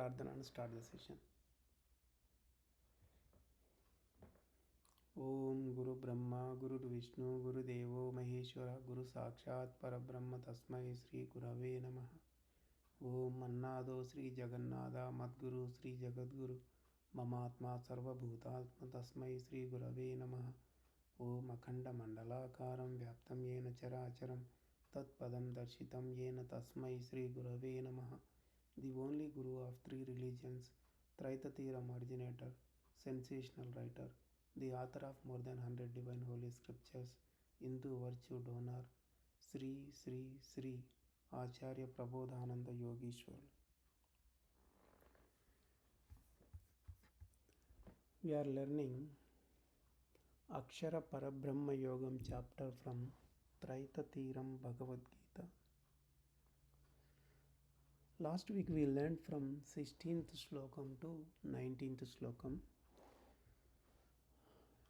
Prarthana and start the session. Om Guru Brahma Guru Vishnu Guru Devo Maheshwara Guru Sakshat Parabrahma Tasmai Sri Gurave Namaha. Om Annado Sri Jagannatha Madguru Sri Jagadguru Mamatma Sarva Bhutatma Tasmai Sri Gurave Namaha. Om Akhanda Mandalakaram Vyaptam Yena Characharam Tat Padam Darshitam Yena Tasmai Sri Gurave Namaha. The only Guru of three religions, Traitatiram originator, sensational writer, the author of more than 100 divine holy scriptures, Hindu virtue donor, Sri Sri Sri Acharya Prabodhananda Yogeshwar. We are learning Akshara Parabrahma Yogam chapter from Traitatiram Bhagavad Gita. Last week we learned from 16th Slokam to 19th Slokam.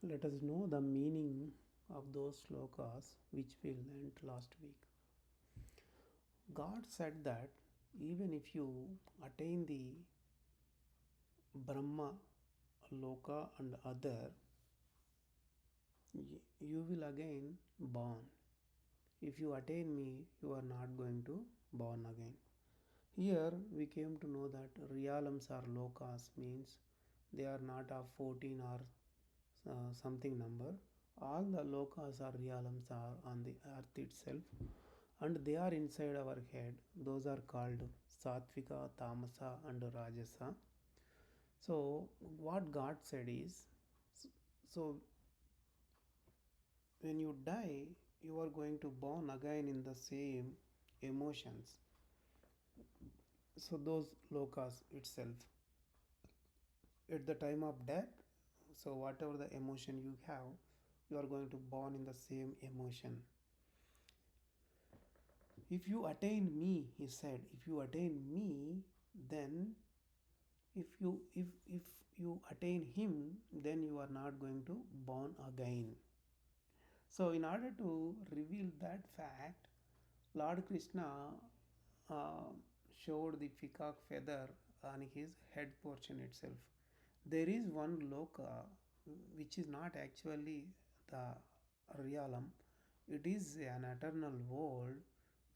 Let us know the meaning of those slokas which we learned last week. God said that even if you attain the Brahma, Loka and other, you will again born. If you attain me, you are not going to born again. Here we came to know that realms or lokas means they are not of 14 or something number. All the lokas or realms are on the earth itself and they are inside our head. Those are called Satvika, Tamasa and Rajasa. So what God said is, so when you die, you are going to born again in the same emotions. So those lokas itself, at the time of death, so whatever the emotion you have, you are going to born in the same emotion. If you attain me, he said, if you attain me, then if you attain him, then you are not going to born again. So in order to reveal that fact, Lord Krishna showed the peacock feather on his head portion itself. There is one loka which is not actually the realm. It is an eternal world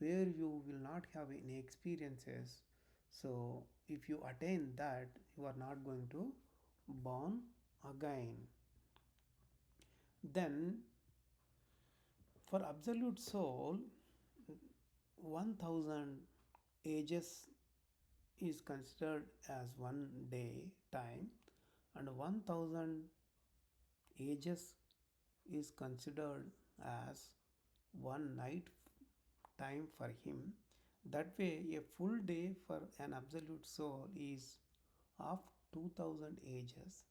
where you will not have any experiences. So if you attain that, you are not going to born again. Then for absolute soul, 1000 ages is considered as one day time and 1000 ages is considered as one night time for him. That way a full day for an absolute soul is of 2000 ages.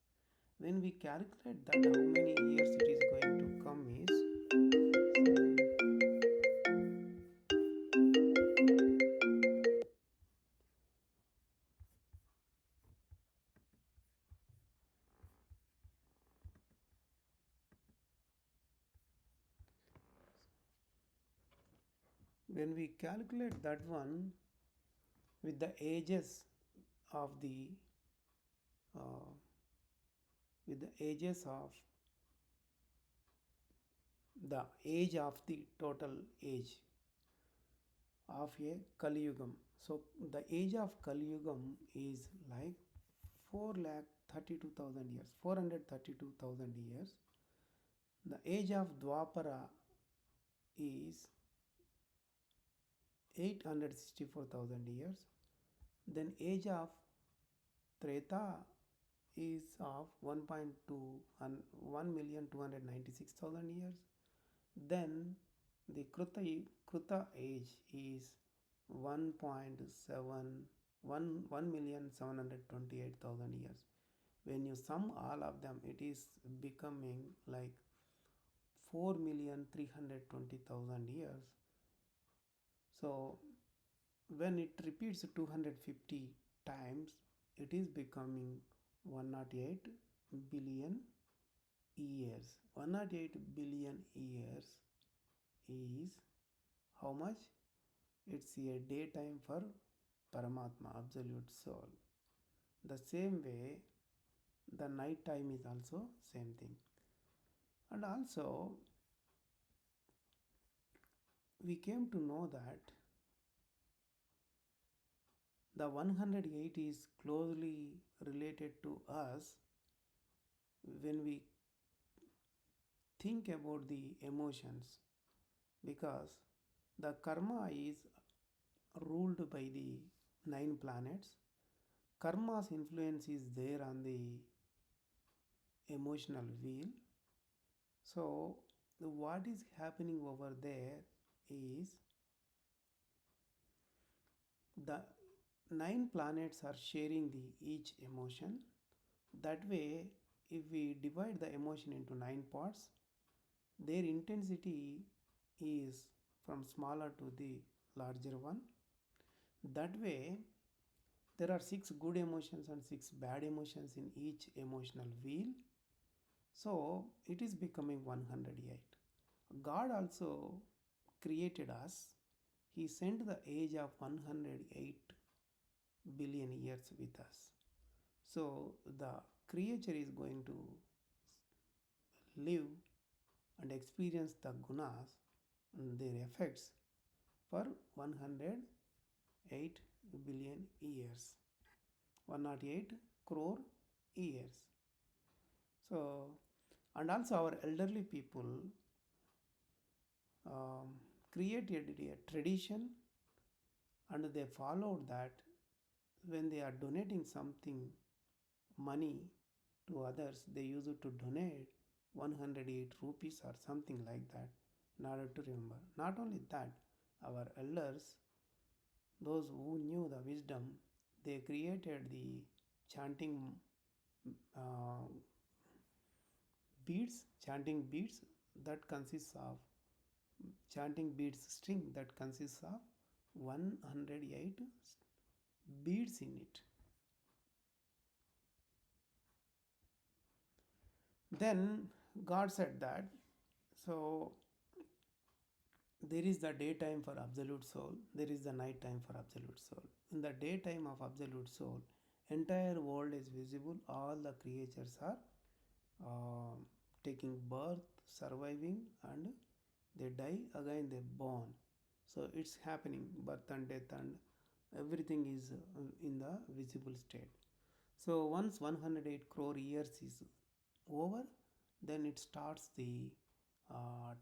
When we calculate that how many years it is going to come is when we calculate that one with the ages of the age of the total age of a Kali Yugam. So the age of Kali Yugam is like 4,32,000 years, 432,000 years. The age of Dwapara is 864,000 years. Then age of Treta is of 1.2 and 1,296,000 years. Then the Kruta age is 1.7 years. When you sum all of them, it is becoming like 4,320,000 years. So when it repeats 250 times, it is becoming 108 billion years. 108 billion years is how much? It's a daytime for Paramatma, absolute soul. The same way, the night time is also same thing. And also, we came to know that the 108 is closely related to us when we think about the emotions, because the karma is ruled by the 9 planets. Karma's influence is there on the emotional wheel. So what is happening over there is the 9 planets are sharing the each emotion. That way, if we divide the emotion into 9 parts, their intensity is from smaller to the larger one. That way, there are 6 good emotions and 6 bad emotions in each emotional wheel. So it is becoming 108. God also created us. He sent the age of 108 billion years with us. So the creature is going to live and experience the gunas and their effects for 108 billion years, 108 crore years. So, and also our elderly people um, created a tradition, and they followed that when they are donating something, money to others, they use it to donate 108 rupees or something like that in order to remember. Not only that, our elders, those who knew the wisdom, they created the chanting uh, chanting beads that consists of chanting beads string that consists of 108 beads in it. Then God said that, so there is the daytime for absolute soul, there is the night time for absolute soul. In the daytime of absolute soul, entire world is visible, all the creatures are uh, taking birth, surviving, and they die, again they born. So it's happening, birth and death, and everything is in the visible state. So once 108 crore years is over, then it starts the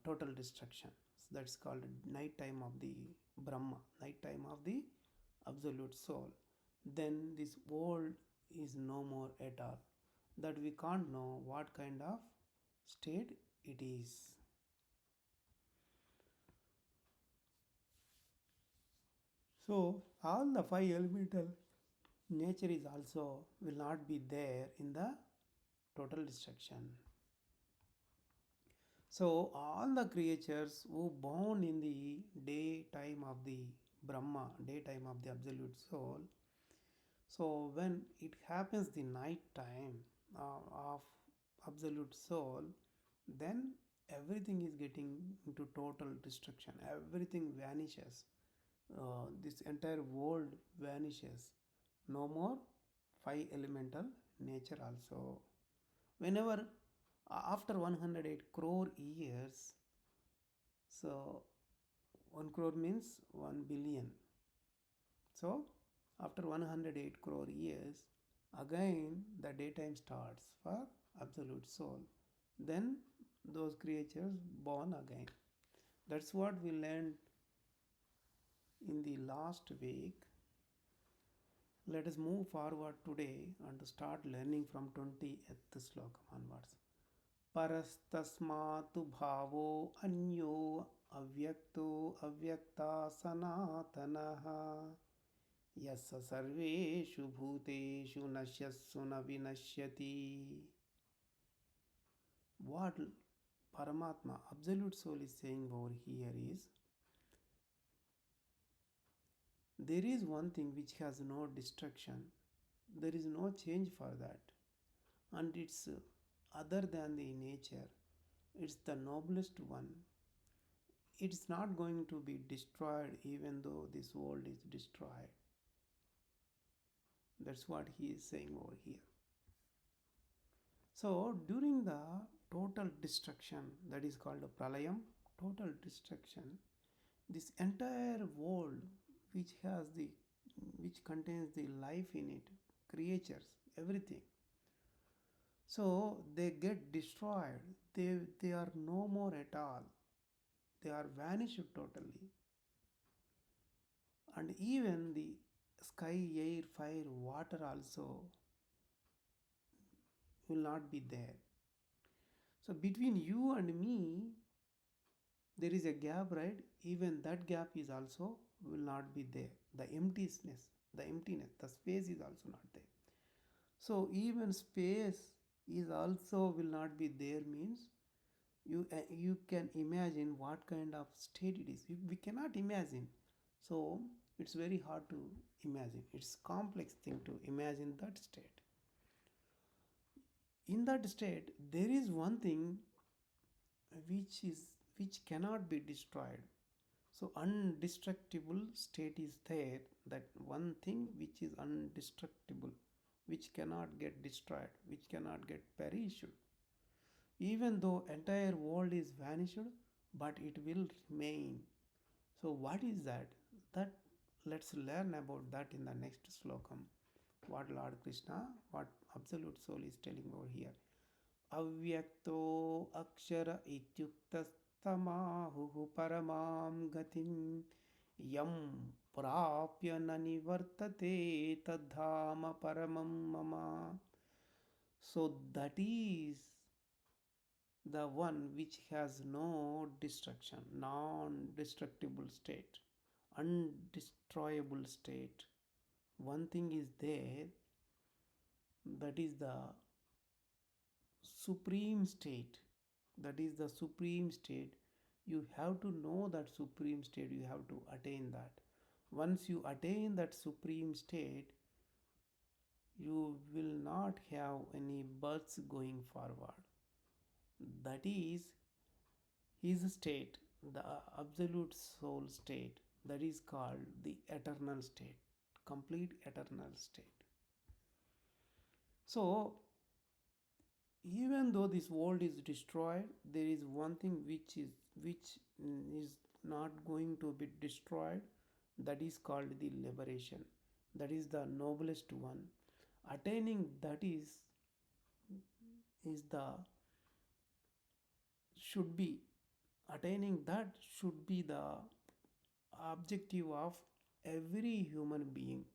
total destruction. So that's called night time of the Brahma, night time of the absolute soul. Then this world is no more at all. That we can't know what kind of state it is. So all the 5 elemental nature is also will not be there in the total destruction. So all the creatures who born in the daytime of the Brahma, daytime of the absolute soul, so when it happens the night time of absolute soul, then everything is getting into total destruction. Everything vanishes. This entire world vanishes. No more 5 elemental nature also. Whenever after 108 crore years, so 1 crore means 1 billion. So after 108 crore years, again the daytime starts for absolute soul. Then those creatures born again. That's what we learned in the last week. Let us move forward today and start learning from 20th Slokam onwards. Parastasmatu bhavo anyo avyakto avyakta sanatanaha yassa sarveshu bhuteshu nashyassu na vinashyati. What Paramatma, Absolute Soul, is saying over here is, there is one thing which has no destruction, there is no change for that, and it's other than the nature, it's the noblest one. It's not going to be destroyed even though this world is destroyed. That's what he is saying over here. So during the total destruction, that is called a pralayam, total destruction, this entire world which contains the life in it, creatures, everything, so they get destroyed. They are no more at all. They are vanished totally. And even the sky, air, fire, water also will not be there. So between you and me, there is a gap, right? Even that gap is also will not be there. The emptiness, the space is also not there. So even space is also will not be there means you can imagine what kind of state it is. We cannot imagine. So it's very hard to imagine. It's complex thing to imagine that state. In that state, there is one thing which cannot be destroyed. So undestructible state is there, that one thing which is undestructible, which cannot get destroyed, which cannot get perished. Even though entire world is vanished, but it will remain. So what is that? That let's learn about that in the next slokam. What Lord Krishna, what Absolute Soul is telling over here. Avyakto akshara ityuktastamahuhu paramam gatim yam prapya nanivartate tadhama paramam mama. So that is the one which has no destruction, non-destructible state, undestroyable state. One thing is there, that is the supreme state. That is the supreme state. You have to know that supreme state, you have to attain that. Once you attain that supreme state, you will not have any births going forward. That is his state, the absolute soul state, that is called the eternal state, complete eternal state. So even though this world is destroyed, there is one thing which is not going to be destroyed, that is called the liberation. That is the noblest one. Attaining that is the should be attaining that should be the objective of every human being.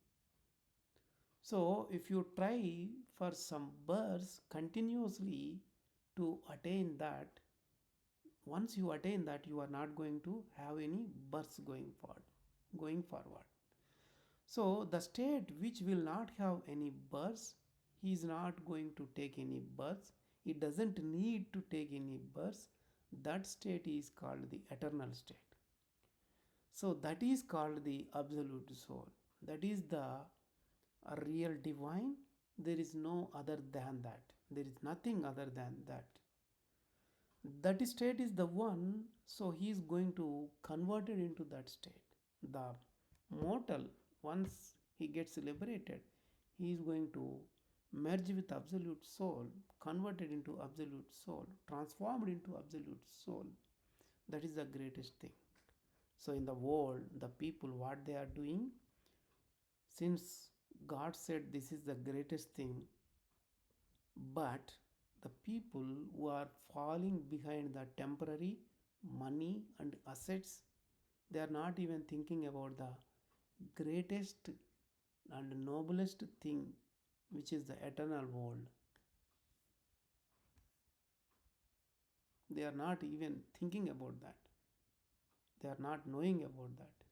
So if you try for some births continuously to attain that, once you attain that, you are not going to have any births going forward. So the state which will not have any births, he is not going to take any births. He doesn't need to take any births. That state is called the eternal state. So that is called the absolute soul. That is the real divine. There is no other than that. There is nothing other than that. That state is the one, so he is going to convert it into that state. The mortal, once he gets liberated, he is going to merge with absolute soul, converted into absolute soul, transformed into absolute soul. That is the greatest thing. So in the world, the people, what they are doing, since God said this is the greatest thing, but the people who are falling behind the temporary money and assets, they are not even thinking about the greatest and noblest thing, which is the eternal world. They are not even thinking about that. They are not knowing about that.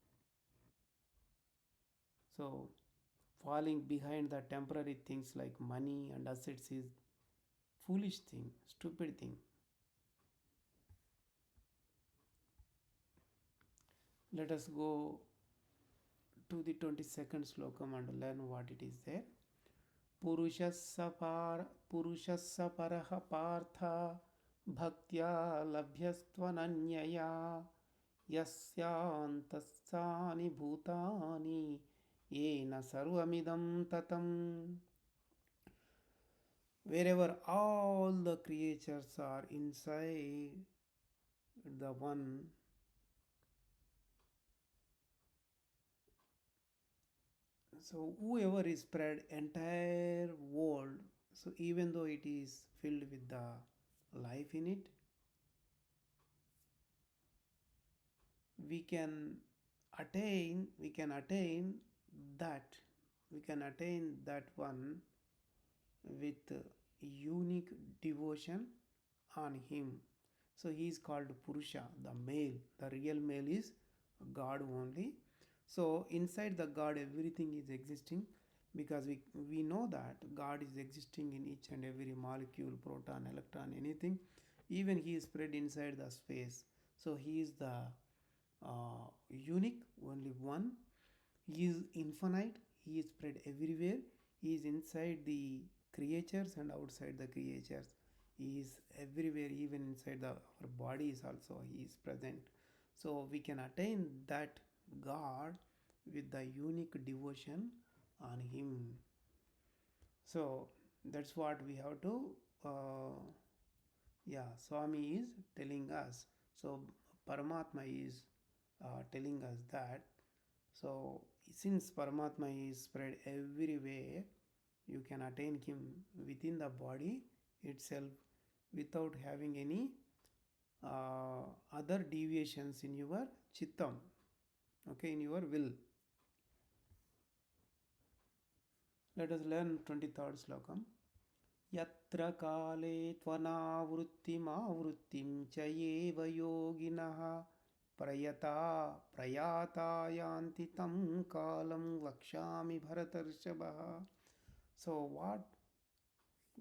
So falling behind the temporary things like money and assets is foolish thing, stupid thing. Let us go to the 22nd slokam and learn what it is there. Purushassa paraha partha bhaktya labhyastvananyaya yasyantasani bhutani yena sarvamidam tatam. Wherever all the creatures are inside the one, so whoever is spread entire world, so even though it is filled with the life in it, we can we can attain that we can attain that one with unique devotion on him. So he is called Purusha, the male. The real male is God only. So inside the God, everything is existing, because we know that God is existing in each and every molecule, proton, electron, anything. Even he is spread inside the space. So he is the unique, only one. He is infinite. He is spread everywhere. He is inside the creatures and outside the creatures. He is everywhere, even inside our bodies also. He is present. So we can attain that God with the unique devotion on Him. So that's what we have to. Yeah, Swami is telling us. So Paramatma is telling us that. So since Paramatma is spread everywhere, you can attain him within the body itself without having any other deviations in your chittam, okay, in your will. Let us learn 23rd slokam. Yatra kale tvanavrittim cha eva yoginah prayata yanti tam kalam lakshami bharatarshavaha. So what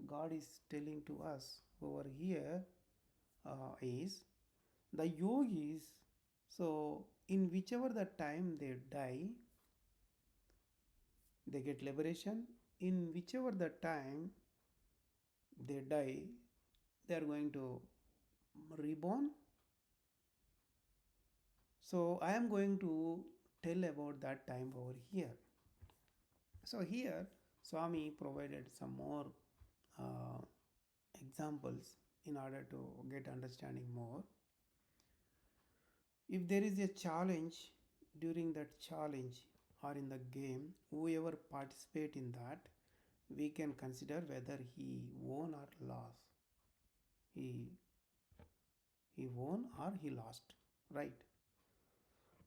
God is telling to us over here is the yogis, so in whichever the time they die, they get liberation. In whichever the time they die, they are going to reborn. So I am going to tell about that time over here. So here Swami provided some more uh, examples in order to get understanding more. If there is a challenge, during that challenge or in the game, whoever participate in that, we can consider whether he won or lost. He won or he lost, right?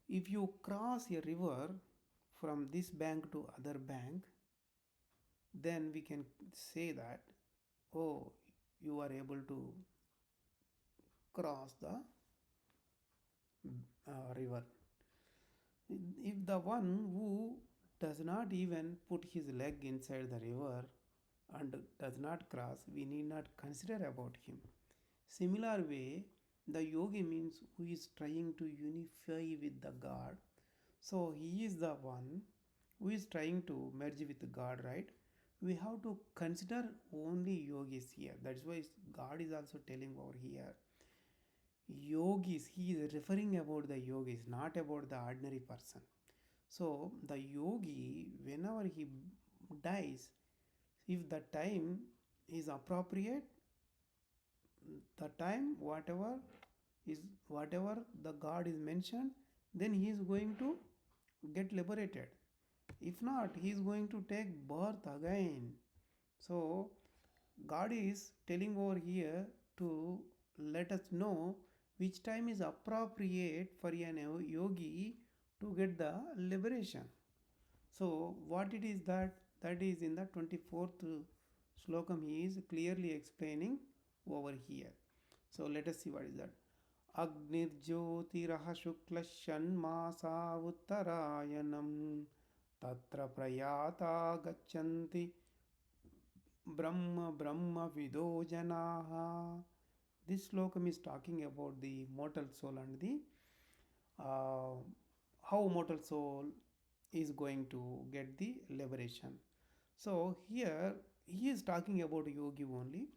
If you cross a river from this bank to other bank, then we can say that, oh, you are able to cross the river. If the one who does not even put his leg inside the river and does not cross, we need not consider about him. Similar way, the yogi means who is trying to unify with the God. So he is the one who is trying to merge with God, right? We have to consider only yogis here. That's why God is also telling over here. Yogis, he is referring about the yogis, not about the ordinary person. So the yogi, whenever he dies, if the time is appropriate, the time whatever the God is mentioned, then he is going to get liberated. If not, he is going to take birth again. So God is telling over here to let us know which time is appropriate for an yogi to get the liberation. So what it is, that is in the 24th Slokam he is clearly explaining over here. So let us see what is that. Agnirjyotiraha shukla shanmasa uttarayanam tatra prayata gachanti brahma vido janaha. This slokam is talking about the mortal soul and the how mortal soul is going to get the liberation. So here he is talking about yogi only.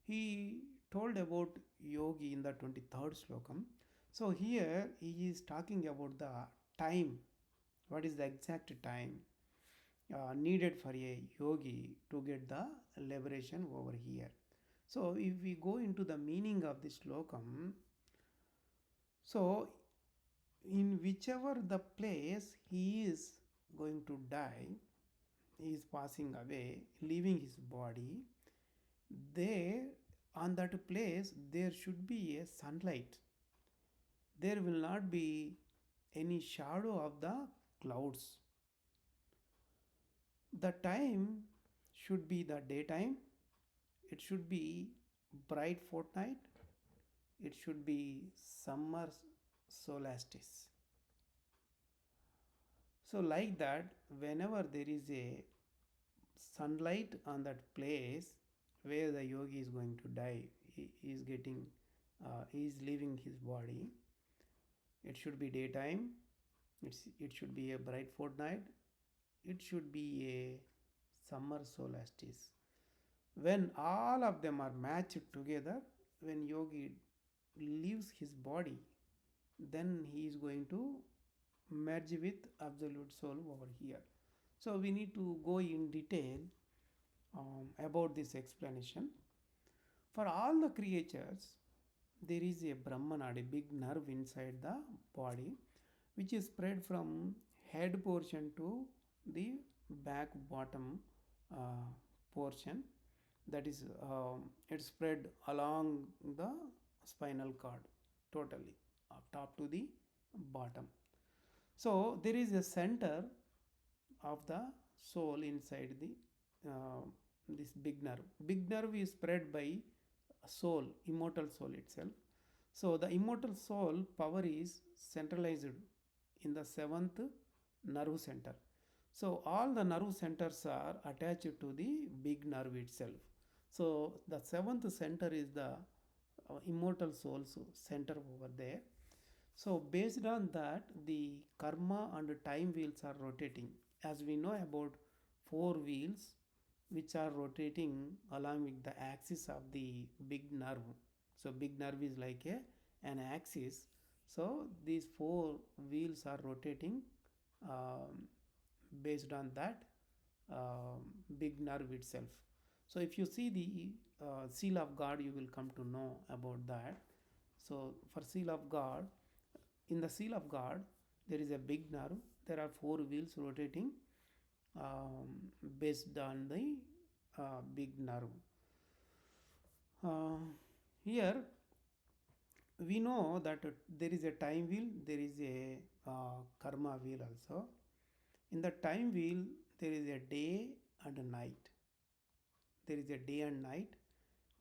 He told about yogi in the 23rd slokam. So here he is talking about the time. What is the exact time? needed for a yogi to get the liberation over here. So, if we go into the meaning of this slokam, so in whichever the place he is going to die, he is passing away, leaving his body, there on that place there should be a sunlight. There will not be any shadow of the clouds. The time should be the daytime, it should be bright fortnight, it should be summer solstice. So, like that, whenever there is a sunlight on that place where the yogi is going to die, he is getting, he is leaving his body, it should be daytime, it should be a bright fortnight, it should be a summer solstice. When all of them are matched together, when yogi leaves his body, then he is going to merge with absolute soul over here. So we need to go in detail about this explanation. For all the creatures, there is a Brahman, a big nerve inside the body, which is spread from head portion to the back bottom portion. That is, it's spread along the spinal cord totally, top to the bottom. So there is a center of the soul inside the this big nerve. Big nerve is spread by soul, immortal soul itself. So the immortal soul power is centralized in the seventh nerve center. So all the nerve centers are attached to the big nerve itself. So the seventh center is the immortal soul's center over there. So based on that, the karma and time wheels are rotating. As we know about four wheels which are rotating along with the axis of the big nerve. So big nerve is like an axis. So these four wheels are rotating based on that big nerve itself. So if you see the seal of God, you will come to know about that. So for seal of God, in the seal of God, there is a big nerve. There are four wheels rotating based on the big nerve. Here we know that there is a time wheel, there is a karma wheel also. In the time wheel, there is a day and a night. There is a day and night.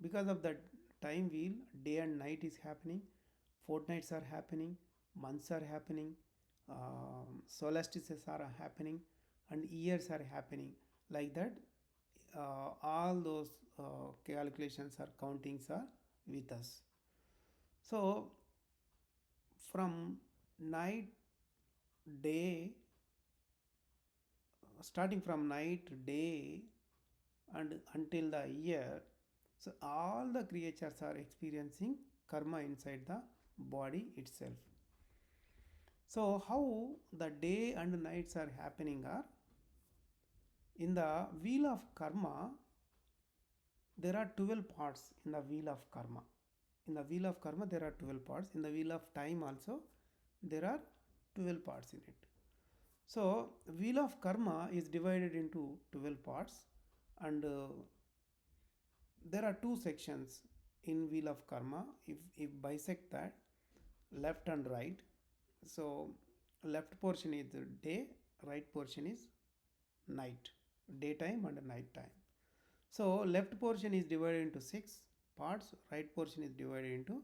Because of that time wheel, day and night is happening, fortnights are happening, months are happening, solstices are happening, and years are happening. Like that, all those calculations or countings are with us. So, from night, day, starting from night, day, and until the year, so all the creatures are experiencing karma inside the body itself. So, how the day and nights are happening are, in the wheel of karma, there are 12 parts in the wheel of karma. In the wheel of karma, there are 12 parts. In the wheel of time also, there are 12 parts in it. So, wheel of karma is divided into 12 parts, and there are two sections in wheel of karma. If bisect that, left and right, so left portion is day, right portion is night, daytime and night time. So left portion is divided into 6 parts, right portion is divided into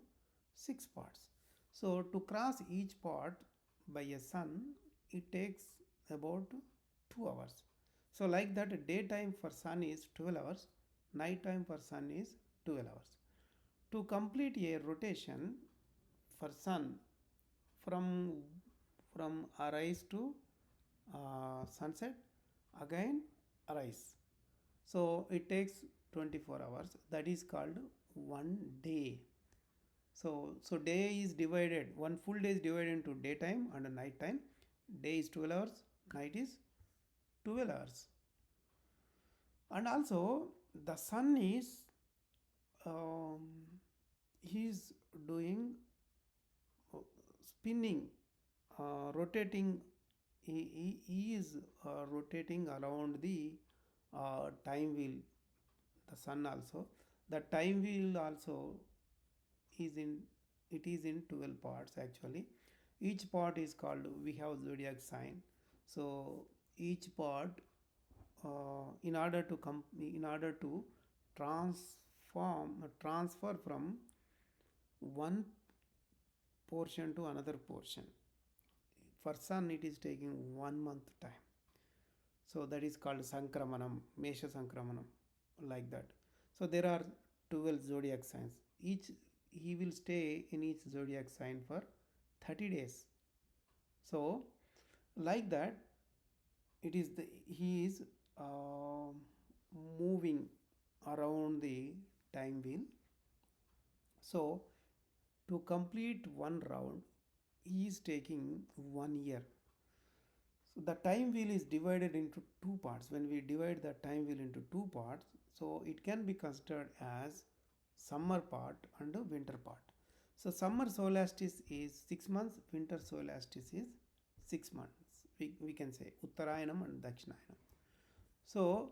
6 parts. So to cross each part by a sun, it takes about 2 hours. So like that, daytime for sun is 12 hours, night time for sun is 12 hours. To complete a rotation for sun from arise to sunset, again arise. So it takes 24 hours. That is called one day. So day is divided, one full day is divided into daytime and night time. Day is 12 hours, night is 12 hours. And also the sun is um, he is doing spinning, rotating. He is rotating around the time wheel, the sun also. The time wheel also is in, it is in 12 parts actually. Each part is called, we have zodiac sign. So each part, in order to transfer from one portion to another portion. For sun it is taking 1 month time. So that is called Sankramanam, Mesha Sankramanam, like that. So there are 12 zodiac signs. Each, he will stay in each zodiac sign for 30 days. So like that, it is the, he is uh, moving around the time wheel. So to complete one round, he is taking 1 year. So the time wheel is divided into two parts. When we divide the time wheel into two parts, so it can be considered as summer part and a winter part. So summer solstice is 6 months, winter solstice is 6 months. We can say Uttarayanam and Dakshinayanam. So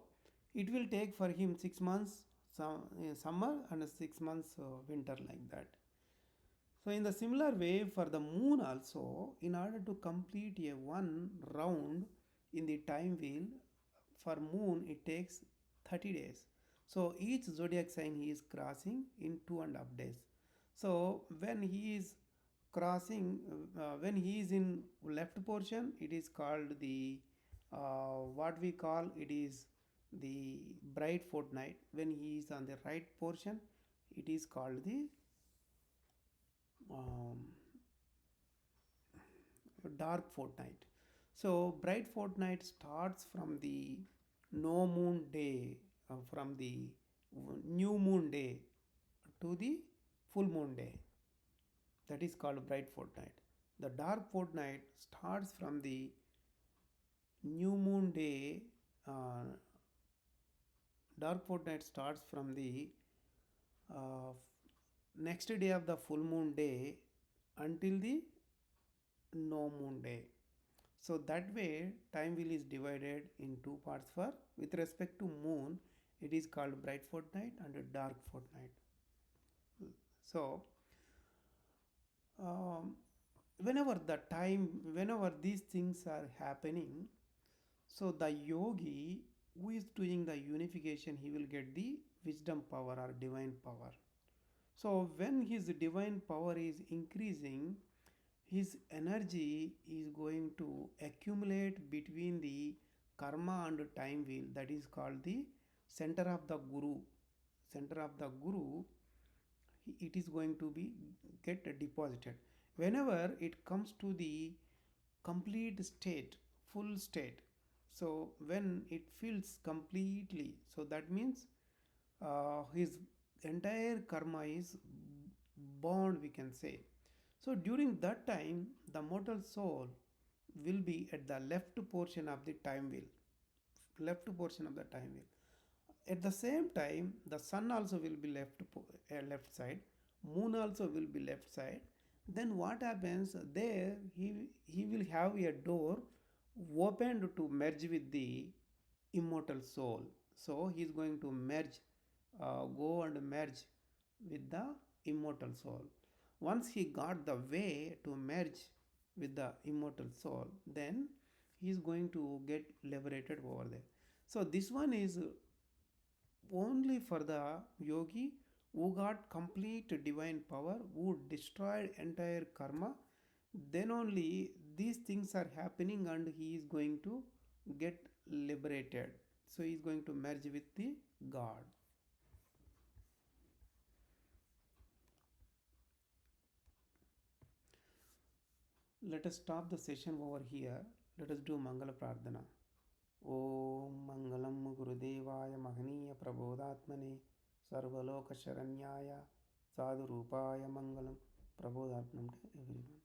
it will take for him 6 months summer and 6 months winter, like that. So in the similar way for the moon also, in order to complete a one round in the time wheel, for moon it takes 30 days. So each zodiac sign he is crossing in 2.5 days. So when he is crossing, when he is in left portion, it is called the what we call it is the bright fortnight. When he is on the right portion, it is called the um, dark fortnight. So bright fortnight starts from the no moon day, from the new moon day to the full moon day. That is called bright fortnight. The dark fortnight starts from the new moon day. Dark fortnight starts from the uh, next day of the full moon day until the no moon day. So that way time wheel is divided in two parts. For with respect to moon, it is called bright fortnight and a dark fortnight. So um, whenever these things are happening, so the yogi who is doing the unification, he will get the wisdom power or divine power. So when his divine power is increasing, his energy is going to accumulate between the karma and time wheel. That is called the center of the guru. Center of the guru, it is going to be get deposited. Whenever it comes to the complete state, full state, so when it fills completely, so that means his entire karma is bond, we can say. So during that time, the mortal soul will be at the left portion of the time wheel, left portion of the time wheel. At the same time, the sun also will be left side, moon also will be left side. Then what happens there? He will have a door opened to merge with the immortal soul. So he is going to merge, go and merge with the immortal soul. Once he got the way to merge with the immortal soul, then he is going to get liberated over there. So this one is only for the yogi who got complete divine power, who destroyed entire karma. Then only these things are happening and he is going to get liberated. So he is going to merge with the God. Let us stop the session over here. Let us do Mangala Prardhana. Om Mangalam Gurudevaya Mahaniya Prabodhatmane Sarvaloka Sharanyaya Sadhu Rupaya Mangalam. Prabodhatmam to everyone.